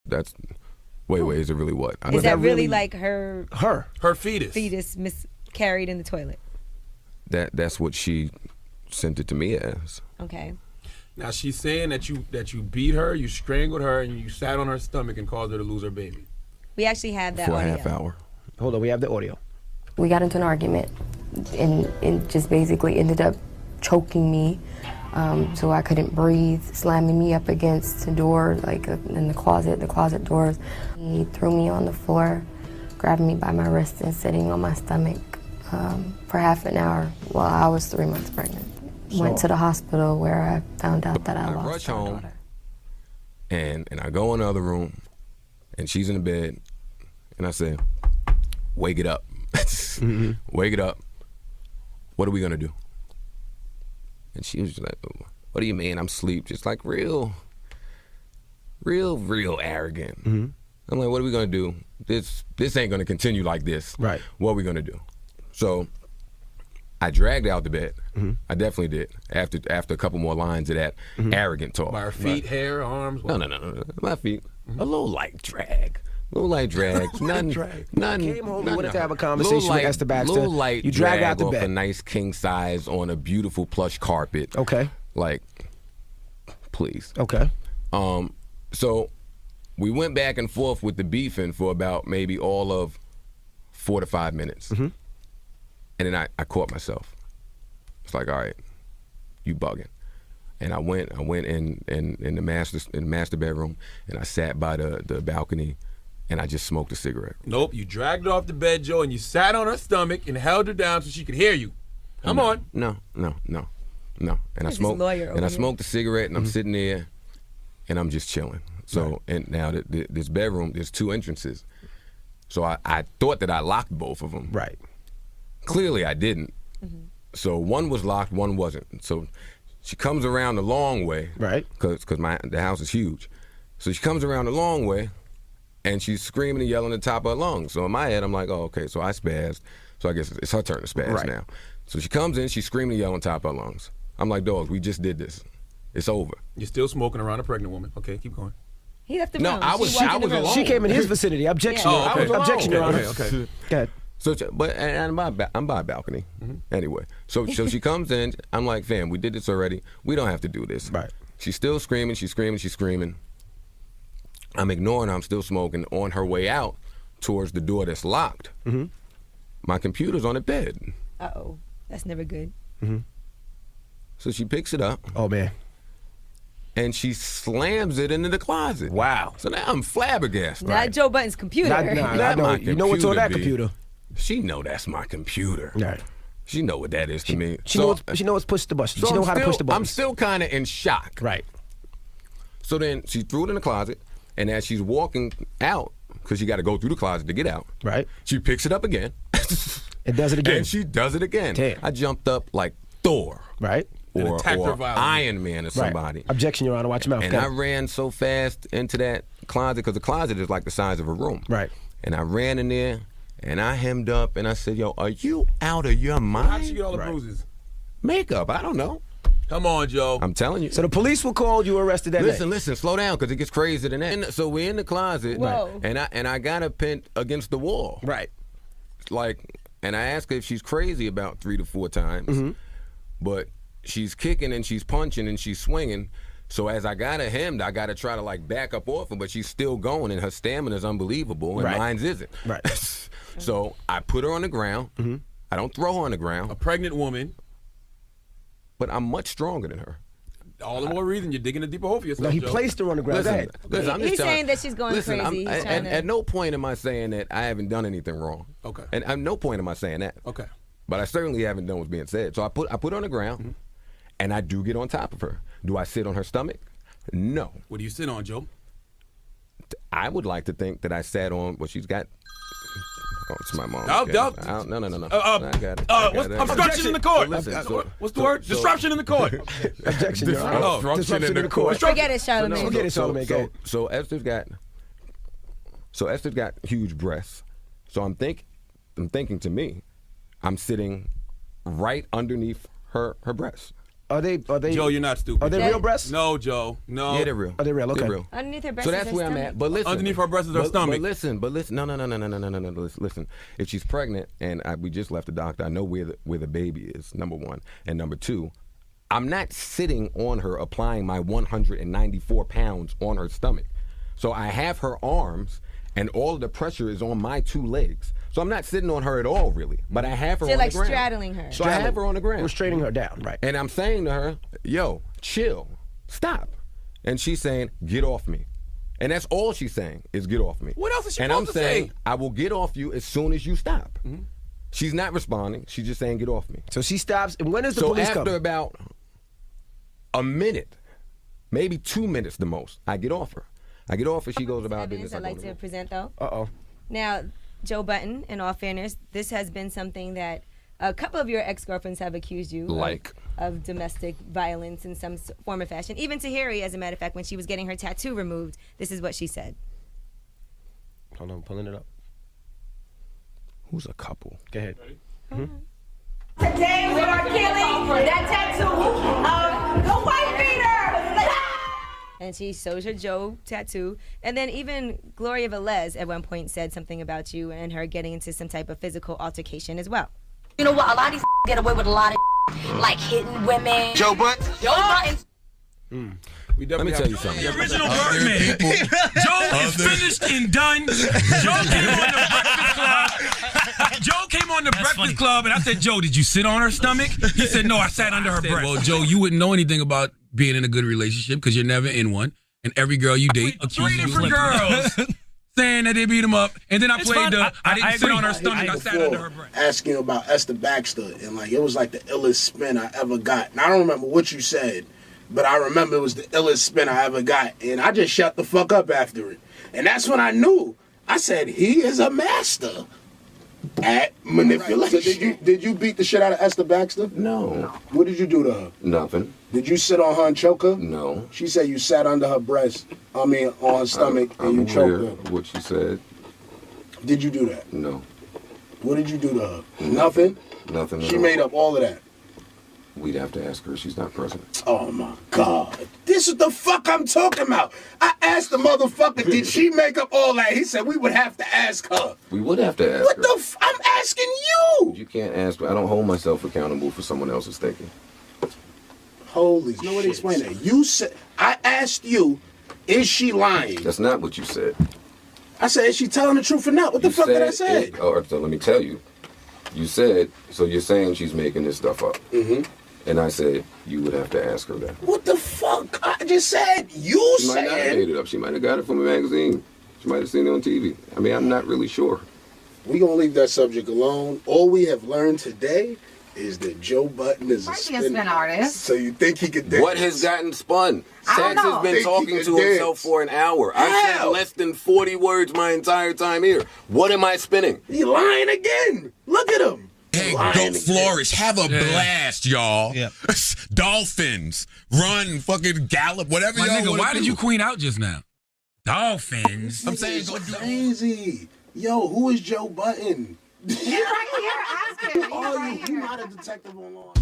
that's. Wait, is it really what? Is that really like her fetus? Fetus miscarried in the toilet. That's what she sent it to me as. Okay. Now she's saying that you beat her, you strangled her, and you sat on her stomach and caused her to lose her baby. We actually have that for audio. a half hour. Hold on, we have the audio. We got into an argument and just basically ended up choking me. So I couldn't breathe, slamming me up against the door, like in the closet doors. He threw me on the floor, grabbing me by my wrist and sitting on my stomach for half an hour while I was 3 months pregnant. Went to the hospital where I found out that I lost rush my home, daughter. And I go in the other room, and she's in the bed, and I say, wake it up. Wake it up. What are we going to do? And she was just like, what do you mean I'm asleep? Just like real arrogant. I'm like, what are we going to do? This ain't going to continue like this. Right. What are we going to do? So I dragged her out the bed. I definitely did. After a couple more lines of that arrogant talk. By her feet, hair, arms? No. My feet. A little light drag. Nothing. Came home and wanted to have a conversation with Esther Baxter. Little light you drag out the off bed. a nice king size on a beautiful plush carpet. Okay. Like, please. Okay. So we went back and forth with the beefing for about maybe all of 4 to 5 minutes. And then I caught myself. It's like, all right, you bugging. And I went in the master bedroom, and I sat by the balcony, and I just smoked a cigarette. Nope, you dragged her off the bed, Joe, and you sat on her stomach and held her down so she could hear you. Come on. No. And I smoked a cigarette, and I'm sitting there, and I'm just chilling. So, and now this bedroom, there's 2 entrances. So I thought that I locked both of them. Right. Clearly I didn't. So one was locked, one wasn't. So she comes around the long way. Right. Because the house is huge. So she comes around the long way, and she's screaming and yelling at the top of her lungs. So in my head, I'm like, oh, okay, so I spazzed. So I guess it's her turn to spaz now. So she comes in, she's screaming and yelling at the top of her lungs. I'm like, dog, we just did this. It's over. You're still smoking around a pregnant woman. Okay, keep going. He left the No, room. I was alone. She came in his vicinity. Objection. Oh, okay. Objection, Your Honor. Okay. Go ahead. So, but and I'm by a balcony. Anyway, so she comes in. I'm like, fam, we did this already. We don't have to do this. Right. She's still screaming. She's screaming. I'm ignoring her. I'm still smoking. On her way out towards the door that's locked, my computer's on the bed. Uh-oh. That's never good. So she picks it up. Oh, man. And she slams it into the closet. Wow. So now I'm flabbergasted. Not Joe Button's computer. I know. my You know what's on that computer, computer. She know that's my computer. Right. She know what that is to me. She knows push the button. So She know how to push the button. I'm still kind of in shock. Right. So then she threw it in the closet, and as she's walking out, because you got to go through the closet to get out, Right. she picks it up again. It does it again. And she does it again. Damn. I jumped up like Thor. Right. And Or attacked her violently. Iron Man or somebody. Right. Objection, Your Honor. Watch your mouth. And Go I ahead. ran so fast into that closet, because the closet is like the size of a room. Right. And I ran in there, and I hemmed up, and I said, yo, are you out of your mind? How did she get all the bruises? Makeup, I don't know. Come on, Joe. I'm telling you. So the police were called. You were arrested that day. Listen, slow down, because it gets crazier than that. So we're in the closet, Whoa. and I got her pinned against the wall. Right. Like, and I asked her if she's crazy about 3 to 4 times, but she's kicking and she's punching and she's swinging. So as I got her hemmed, I got to try to like back up off her, but she's still going, and her stamina is unbelievable, and Right. mine's isn't. Right. So I put her on the ground. I don't throw her on the ground, A pregnant woman. but I'm much stronger than her. All the more reason you're digging a deeper hole for yourself, No, he Joe. placed her on the ground. Go ahead. Listen, I'm just He's telling- saying that she's going listen, crazy. He's trying to- At no point am I saying that I haven't done anything wrong. Okay. And at no point am I saying that. Okay. But I certainly haven't done what's being said. So I put her on the ground, and I do get on top of her. Do I sit on her stomach? No. What do you sit on, Joe? I would like to think that I sat on what she's got. Oh, it's my mom. No, Okay. no. No. Uh, I got it. what's obstruction in the court? Listen, so- What's the word? Disruption in the court. Objection, Your Honor. Oh, Disruption in the court. Forget it, Charlamagne. Forget it, Charlamagne. Go ahead. So Esther's got huge breasts. So I'm thinking to me, I'm sitting right underneath her breasts. Are they? Joe, you're not stupid. Are they real breasts? No, Joe. No. Yeah, they're real. Are they real? Okay. They're real. Underneath her breast. So is that's her where I'm stomach. at. But listen, Underneath her breast is her stomach. But listen, no. Listen. If she's pregnant and we just left the doctor, I know where the baby is. Number one, and number two, I'm not sitting on her applying my 194 pounds on her stomach. So I have her arms, and all of the pressure is on my 2 legs. So I'm not sitting on her at all, really. But I have her So on like the ground. straddling her. So I have her on the ground. We're straightening her down, right? And I'm saying to her, yo, chill, stop. And she's saying, get off me. And that's all she's saying is get off me. What else is she And I'm supposed to saying, say? I will get off you as soon as you stop. She's not responding. She's just saying, get off me. So she stops, and when does the So police after come? about a minute, maybe 2 minutes the most, I get off her. I get off her, she goes about Evidence business. I'd like to present though. Uh-oh. Now, Joe Button, in all fairness, this has been something that a couple of your ex-girlfriends have accused you of domestic violence in some form or fashion. Even Tahiri, as a matter of fact, when she was getting her tattoo removed, this is what she said. Hold on, I'm pulling it up. Who's a couple? Go ahead. Today we are killing that tattoo of the white beater. And she shows her Joe tattoo. And then even Gloria Velez at one point said something about you and her getting into some type of physical altercation as well. You know what? A lot of these get away with a lot of like hitting women. Joe Button. Joe Button. We Let me definitely tell have you something. Yeah, Original Birdman. Joe is finished and done. Joe came on the Breakfast Club. Joe came on the Breakfast Club, and I said, Joe, did you sit on her stomach? He said, no, I sat under her breast. Well, Joe, you wouldn't know anything about being in a good relationship because you're never in one. And every girl you date accuses you of different girls saying that they beat him up. And then I It's played fine. I didn't sit agree. on her stomach. I sat under her breast. Asking about Esther Baxter, and like it was like the illest spin I ever got. And I don't remember what you said, but I remember it was the illest spin I ever got. And I just shut the fuck up after it. And that's when I knew. I said, he is a master at manipulation. So did you beat the shit out of Esther Baxter? No. What did you do to her? Nothing. Did you sit on her and choke her? No. She said you sat under her breast, on her stomach, and you choked her. What she said. Did you do that? No. What did you do to her? Nothing? Nothing. She made up all of that. We'd have to ask her. She's not present. Oh my God. This is the fuck I'm talking about. I asked the motherfucker, did she make up all that? He said we would have to ask her. We would have to ask What her. the I'm asking you. You can't ask. I don't hold myself accountable for someone else's thinking. Holy shit. Nobody explain that. You said, I asked you, is she lying? That's not what you said. I said, is she telling the truth or not? What the fuck did I say? So let me tell you. You said, so you're saying she's making this stuff up. Mm-hmm. And I said, you would have to ask her that. What the fuck? I just said, you She might not have made it up. She might have got it from a magazine. She might have seen it on TV. I mean, I'm not really sure. We're going to leave that subject alone. All we have learned today is that Joe Button is a spin artist. So you think he could dance? What has gotten spun? I don't Sax know. has been Think he talking could to dance. himself for an hour. I said How? less than 40 words my entire time here. What am I spinning? He lying again. Look at him. Hey, Lying go again. flourish. Have a blast, y'all. Yeah. Dolphins. Run, fucking gallop, whatever My y'all nigga, wanna why do. did you queen out just now? Dolphins. I'm saying It's go do crazy. Yo, who is Joe Button? He's right here asking. Who are you? You're not a detective on law.